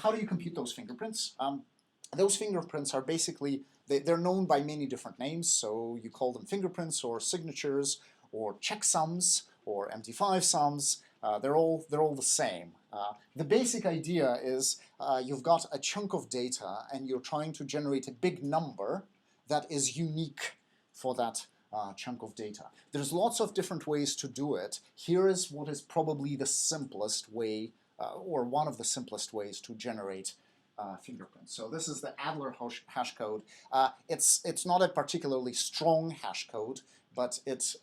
how do you compute those fingerprints? Those fingerprints are basically, they're known by many different names, so you call them fingerprints or signatures or checksums or MD5 sums. They're all the same. The basic idea is you've got a chunk of data and you're trying to generate a big number that is unique for that chunk of data. There's lots of different ways to do it. Here is what is probably the simplest way, or one of the simplest ways to generate fingerprints. So this is the Adler hash code. It's not a particularly strong hash code, but it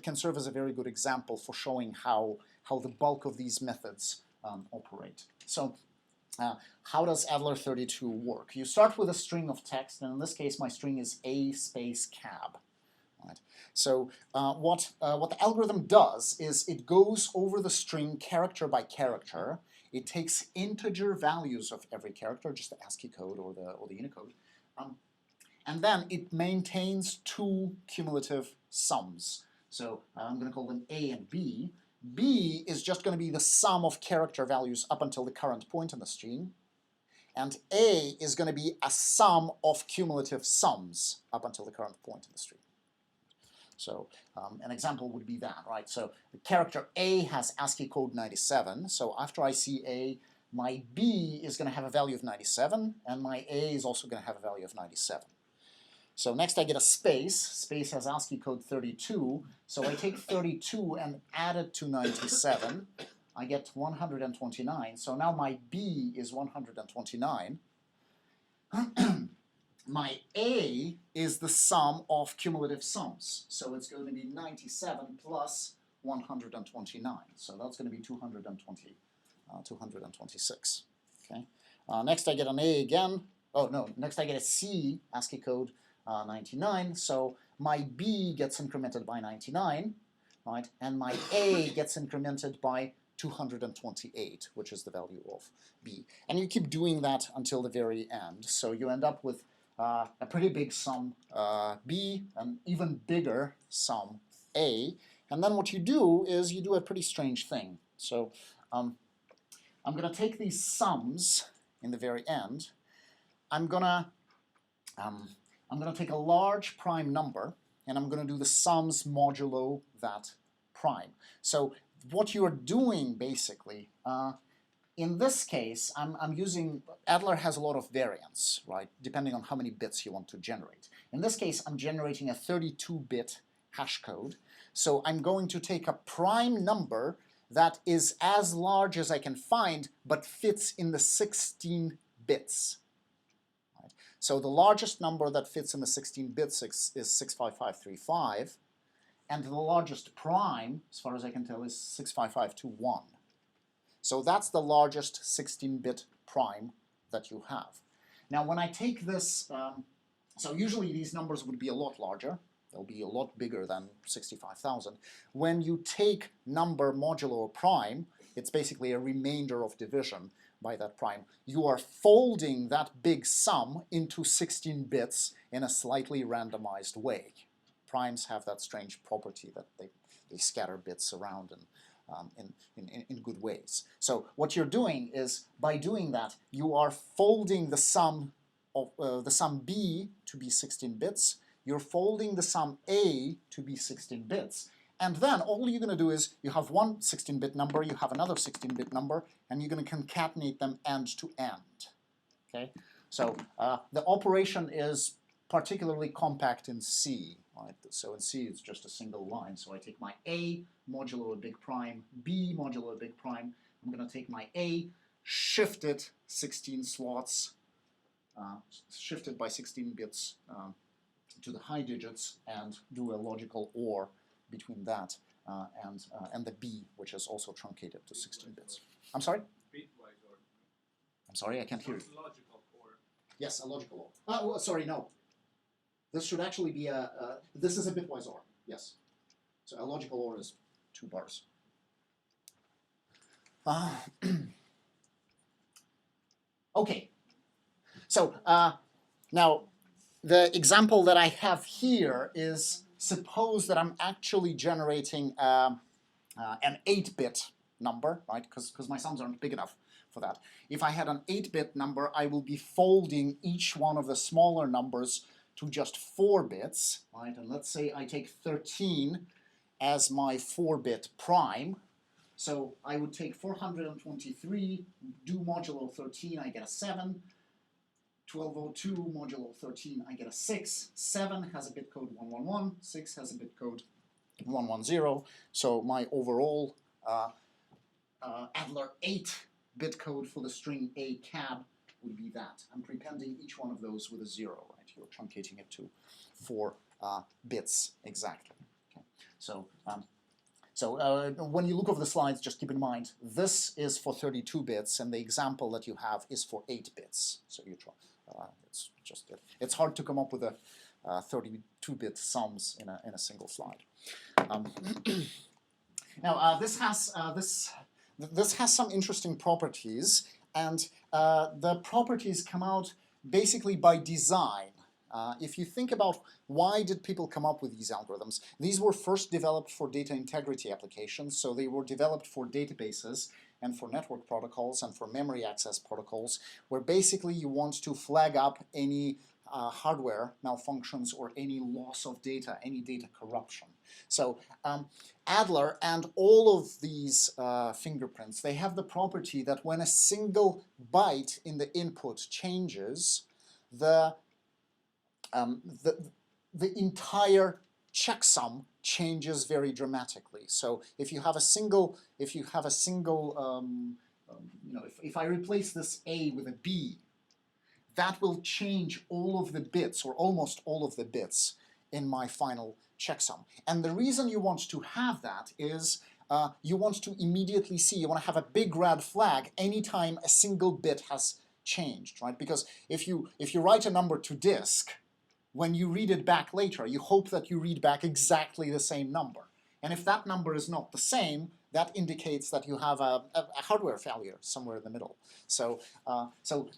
can serve as a very good example for showing how the bulk of these methods operate. So how does Adler32 work? You start with a string of text, and in this case my string is a space cab. Right. So what the algorithm does is it goes over the string character by character. It takes integer values of every character, just the ASCII code or the Unicode, and then it maintains two cumulative sums. So I'm going to call them A and B. B is just going to be the sum of character values up until the current point in the string, and A is going to be a sum of cumulative sums up until the current point in the string. So an example would be that, right? So the character A has ASCII code 97. So after I see A, my B is going to have a value of 97, and my A is also going to have a value of 97. So next I get a space. Space has ASCII code 32. So I take 32 and add it to 97. I get 129. So now my B is 129. My A is the sum of cumulative sums. So it's going to be 97 plus 129. So that's going to be 226. Okay. Next I get an A again. Oh no, next I get a C, ASCII code 99. So my B gets incremented by 99, right? And my A gets incremented by 228, which is the value of B. And you keep doing that until the very end. So you end up with a pretty big sum B, an even bigger sum A. And then what you do is you do a pretty strange thing. So I'm going to take these sums in the very end. I'm going to take a large prime number, and I'm going to do the sums modulo that prime. So what you're doing basically, in this case, I'm using, Adler has a lot of variance, right, depending on how many bits you want to generate. In this case, I'm generating a 32-bit hash code. So I'm going to take a prime number that is as large as I can find, but fits in the 16 bits. Right? So the largest number that fits in the 16 bits is 65535, and the largest prime, as far as I can tell, is 65521. So that's the largest 16-bit prime that you have. Now when I take this, so usually these numbers would be a lot larger. They'll be a lot bigger than 65,000. When you take number modulo prime, it's basically a remainder of division by that prime. You are folding that big sum into 16 bits in a slightly randomized way. Primes have that strange property that they scatter bits around in good ways. So what you're doing is, by doing that, you are folding the sum of the sum B to be 16 bits. You're folding the sum A to be 16 bits. And then all you're going to do is you have one 16-bit number, you have another 16-bit number, and you're going to concatenate them end to end. Okay? So the operation is particularly compact in C. Right? So in C it's just a single line. So I take my A modulo a big prime, B modulo a big prime. I'm going to take my A, shift it 16 slots, shift it by 16 bits to the high digits, and do a logical OR between that and the B, which is also truncated to 16 bits. I'm sorry? Bitwise OR. I'm sorry, I can't hear you. Logical OR. Yes, a logical OR. Well, sorry, no. This should actually be this is a bitwise OR, yes. So a logical OR is 2 bars. Okay. So now the example that I have here is, suppose that I'm actually generating an 8-bit number, right, because my sums aren't big enough for that. If I had an 8-bit number, I will be folding each one of the smaller numbers to just 4 bits, right? And let's say I take 13 as my 4-bit prime. So I would take 423, do modulo 13, I get a 7. 1202 modulo 13, I get a 6. 7 has a bit code 111, 6 has a bit code 110. So my overall Adler 8 bit code for the string a cab would be that. I'm prepending each one of those with a 0, right? You're truncating it to 4 bits exactly. Okay. So when you look over the slides, just keep in mind, this is for 32 bits, and the example that you have is for 8 bits. So you try, it's hard to come up with a 32-bit sums in a single slide. Now this has some interesting properties, and the properties come out basically by design. If you think about why did people come up with these algorithms, these were first developed for data integrity applications, so they were developed for databases and for network protocols and for memory access protocols, where basically you want to flag up any hardware malfunctions or any loss of data, any data corruption. So Adler and all of these fingerprints, they have the property that when a single byte in the input changes, the entire checksum changes very dramatically. So if you have a single, if I replace this A with a B, that will change all of the bits, or almost all of the bits, in my final checksum. And the reason you want to have that is you want to immediately see, you want to have a big red flag anytime a single bit has changed, right? Because if you write a number to disk, when you read it back later, you hope that you read back exactly the same number. And if that number is not the same, that indicates that you have a hardware failure somewhere in the middle. So,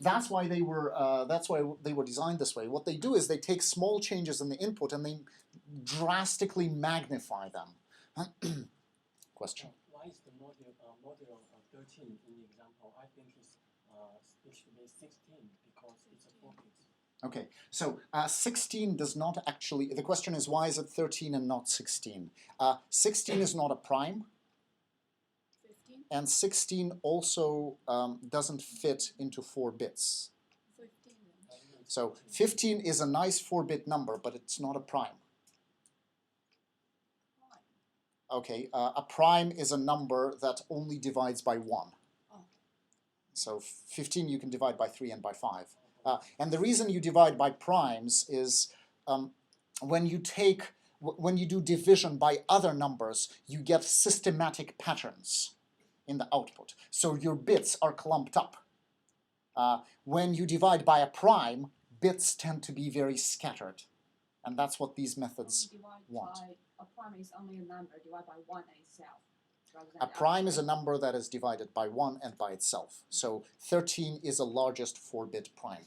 that's why they were designed this way. What they do is they take small changes in the input and they drastically magnify them. Question? Why is the module 13 in the example? I think it should be 16 because it's a 4 bits. Okay, so 16 does not actually, the question is why is it 13 and not 16? 16 is not a prime. 15? And 16 also doesn't fit into 4 bits. 15. So 15 is a nice 4-bit number, but it's not a prime. Okay, a prime is a number that only divides by 1. Oh. So 15 you can divide by 3 and by 5. And the reason you divide by primes is when you do division by other numbers, you get systematic patterns in the output. So your bits are clumped up. When you divide by a prime, bits tend to be very scattered. And that's what these methods want. A prime is only a number divided by 1 itself. A prime is a number that is divided by 1 and by itself. So 13 is the largest 4-bit prime.